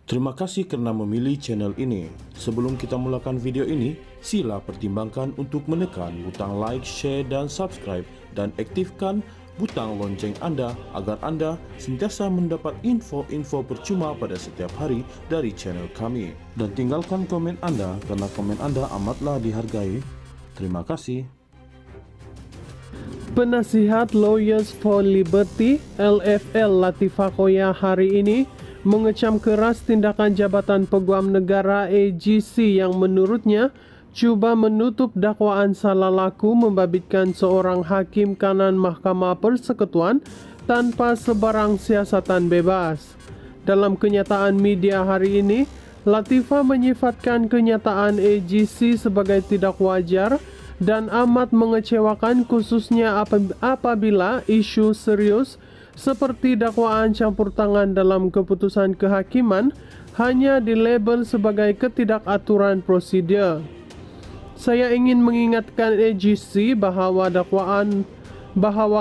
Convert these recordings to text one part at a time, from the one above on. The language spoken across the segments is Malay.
Terima kasih karena memilih channel ini. Sebelum kita mulakan video ini, sila pertimbangkan untuk menekan butang like, share, dan subscribe, dan aktifkan butang lonceng Anda agar Anda sentiasa mendapat info-info percuma pada setiap hari dari channel kami. Dan tinggalkan komen Anda karena komen Anda amatlah dihargai. Terima kasih. Penasihat Lawyers for Liberty (LFL) Latifah Koya hari ini mengecam keras tindakan Jabatan Peguam Negara AGC yang menurutnya cuba menutup dakwaan salah laku membabitkan seorang hakim kanan Mahkamah Persekutuan tanpa sebarang siasatan bebas. Dalam kenyataan media hari ini, Latifah menyifatkan kenyataan AGC sebagai tidak wajar dan amat mengecewakan, khususnya apabila isu serius seperti dakwaan campur tangan dalam keputusan kehakiman hanya dilabel sebagai ketidakaturan prosedur. Saya ingin mengingatkan AGC bahwa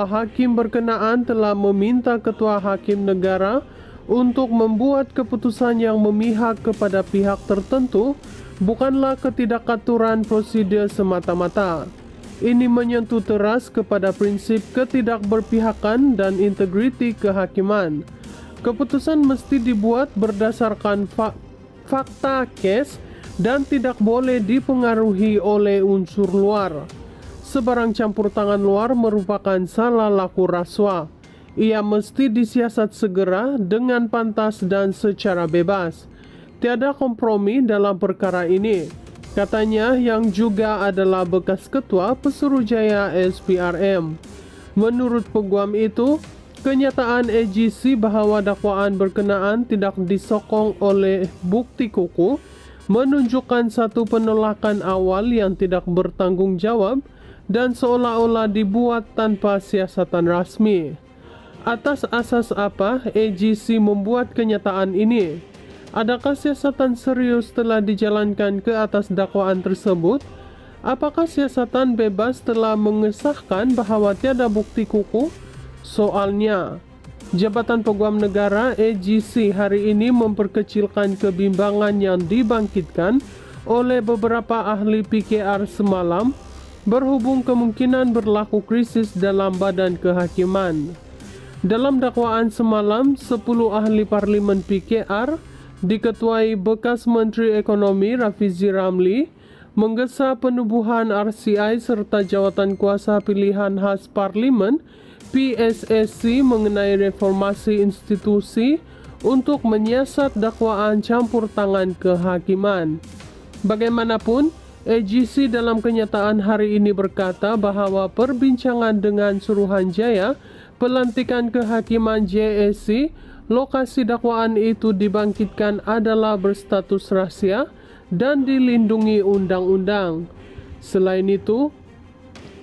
hakim berkenaan telah meminta Ketua Hakim Negara untuk membuat keputusan yang memihak kepada pihak tertentu, bukanlah ketidakaturan prosedur semata-mata. Ini menyentuh teras kepada prinsip ketidakberpihakan dan integriti kehakiman. Keputusan mesti dibuat berdasarkan fakta kes dan tidak boleh dipengaruhi oleh unsur luar. Sebarang campur tangan luar merupakan salah laku rasuah. Ia mesti disiasat segera dengan pantas dan secara bebas. Tiada kompromi dalam perkara ini, katanya, yang juga adalah bekas ketua Pesuruhjaya SPRM. Menurut peguam itu, kenyataan AGC bahwa dakwaan berkenaan tidak disokong oleh bukti kukuh menunjukkan satu penolakan awal yang tidak bertanggung jawab dan seolah-olah dibuat tanpa siasatan rasmi. Atas asas apa AGC membuat kenyataan ini? Adakah siasatan serius telah dijalankan ke atas dakwaan tersebut? Apakah siasatan bebas telah mengesahkan bahwa tiada bukti kukuh? Soalnya, Jabatan Peguam Negara AGC hari ini memperkecilkan kebimbangan yang dibangkitkan oleh beberapa ahli PKR semalam berhubung kemungkinan berlaku krisis dalam badan kehakiman. Dalam dakwaan semalam, 10 ahli parlimen PKR diketuai bekas Menteri Ekonomi Rafizi Ramli menggesa penubuhan RCI serta jawatan kuasa pilihan khas parlimen PSSC mengenai reformasi institusi untuk menyiasat dakwaan campur tangan kehakiman. Bagaimanapun, AGC dalam kenyataan hari ini berkata bahwa perbincangan dengan Suruhanjaya pelantikan kehakiman JSC lokasi dakwaan itu dibangkitkan adalah berstatus rahasia dan dilindungi undang-undang. Selain itu,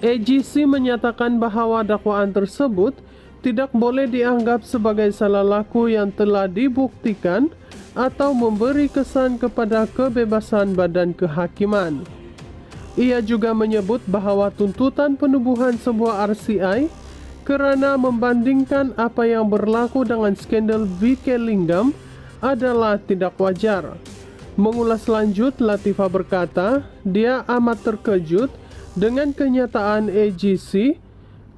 AGC menyatakan bahwa dakwaan tersebut tidak boleh dianggap sebagai salah laku yang telah dibuktikan atau memberi kesan kepada kebebasan badan kehakiman. Ia juga menyebut bahwa tuntutan penubuhan sebuah RCI kerana membandingkan apa yang berlaku dengan skandal VK Lingam adalah tidak wajar. Mengulas lanjut, Latifah berkata, dia amat terkejut dengan kenyataan AGC.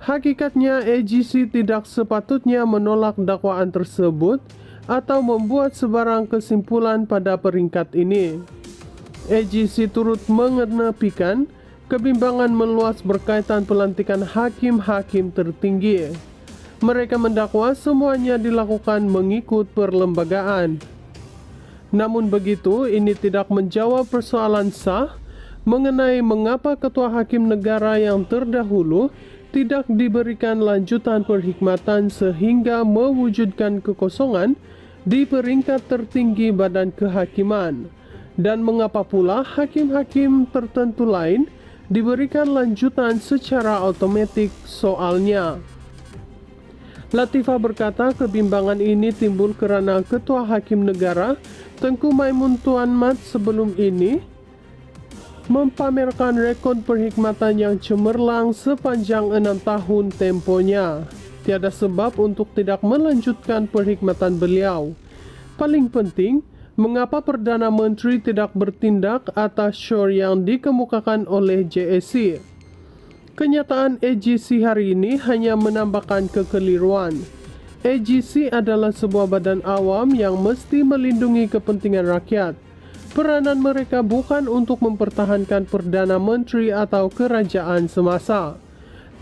Hakikatnya AGC tidak sepatutnya menolak dakwaan tersebut atau membuat sebarang kesimpulan pada peringkat ini. AGC turut mengenepikan kebimbangan meluas berkaitan pelantikan hakim-hakim tertinggi. Mereka mendakwa semuanya dilakukan mengikut perlembagaan. Namun begitu, ini tidak menjawab persoalan sah mengenai mengapa Ketua Hakim Negara yang terdahulu tidak diberikan lanjutan perkhidmatan sehingga mewujudkan kekosongan di peringkat tertinggi badan kehakiman, dan mengapa pula hakim-hakim tertentu lain diberikan lanjutan secara otomatis soalnya. Latifah berkata kebimbangan ini timbul kerana Ketua Hakim Negara Tengku Maimun Tuan Mat sebelum ini mempamerkan rekod perkhidmatan yang cemerlang sepanjang 6 tahun temponya. Tiada sebab untuk tidak melanjutkan perkhidmatan beliau. Paling penting, Mengapa Perdana Menteri tidak bertindak atas show yang dikemukakan oleh JSC? Kenyataan AGC hari ini hanya menambahkan kekeliruan. AGC adalah sebuah badan awam yang mesti melindungi kepentingan rakyat. Peranan mereka bukan untuk mempertahankan Perdana Menteri atau kerajaan semasa.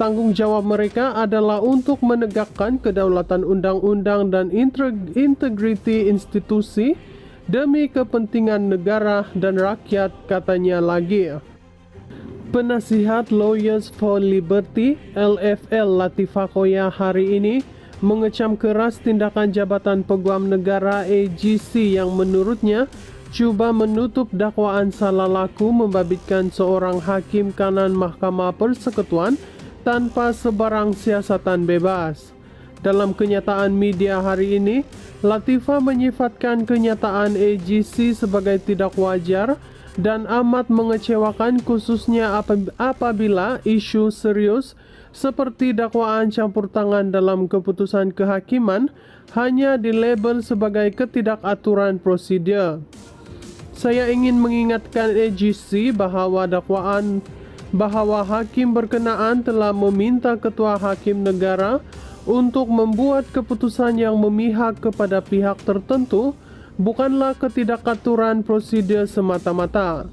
Tanggung jawab mereka adalah untuk menegakkan kedaulatan undang-undang dan integriti institusi demi kepentingan negara dan rakyat, katanya lagi. Penasihat Lawyers for Liberty (LFL) Latifah Koya hari ini mengecam keras tindakan Jabatan Peguam Negara AGC yang menurutnya cuba menutup dakwaan salah laku membabitkan seorang hakim kanan Mahkamah Persekutuan tanpa sebarang siasatan bebas. Dalam kenyataan media hari ini, Latifah menyifatkan kenyataan AGC sebagai tidak wajar dan amat mengecewakan, khususnya apabila isu serius seperti dakwaan campur tangan dalam keputusan kehakiman hanya dilabel sebagai ketidakaturan prosedur. Saya ingin mengingatkan AGC bahwa hakim berkenaan telah meminta Ketua Hakim Negara untuk membuat keputusan yang memihak kepada pihak tertentu, bukanlah ketidakaturan prosedur semata-mata.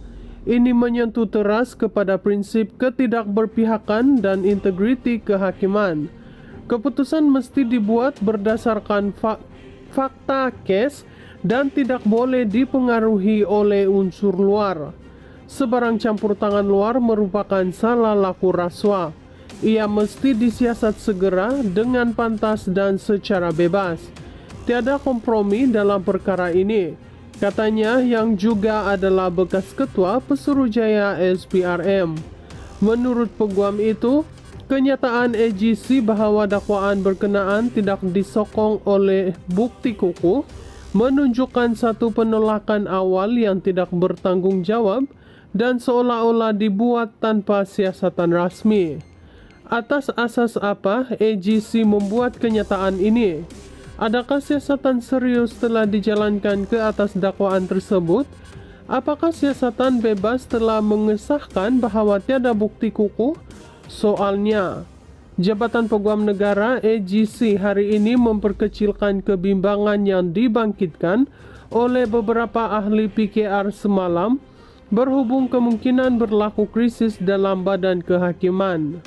Ini menyentuh teras kepada prinsip ketidakberpihakan dan integriti kehakiman. Keputusan mesti dibuat berdasarkan fakta kes dan tidak boleh dipengaruhi oleh unsur luar. Sebarang campur tangan luar merupakan salah laku rasuah. Ia mesti disiasat segera dengan pantas dan secara bebas. Tiada kompromi dalam perkara ini, katanya, yang juga adalah bekas ketua Pesuruhjaya SPRM. Menurut peguam itu, kenyataan AGC bahwa dakwaan berkenaan tidak disokong oleh bukti kukuh menunjukkan satu penolakan awal yang tidak bertanggung jawab dan seolah-olah dibuat tanpa siasatan rasmi. Atas asas apa AGC membuat kenyataan ini? Adakah siasatan serius telah dijalankan ke atas dakwaan tersebut? Apakah siasatan bebas telah mengesahkan bahwa tiada bukti kukuh? Soalnya, Jabatan Peguam Negara AGC hari ini memperkecilkan kebimbangan yang dibangkitkan oleh beberapa ahli PKR semalam berhubung kemungkinan berlaku krisis dalam badan kehakiman.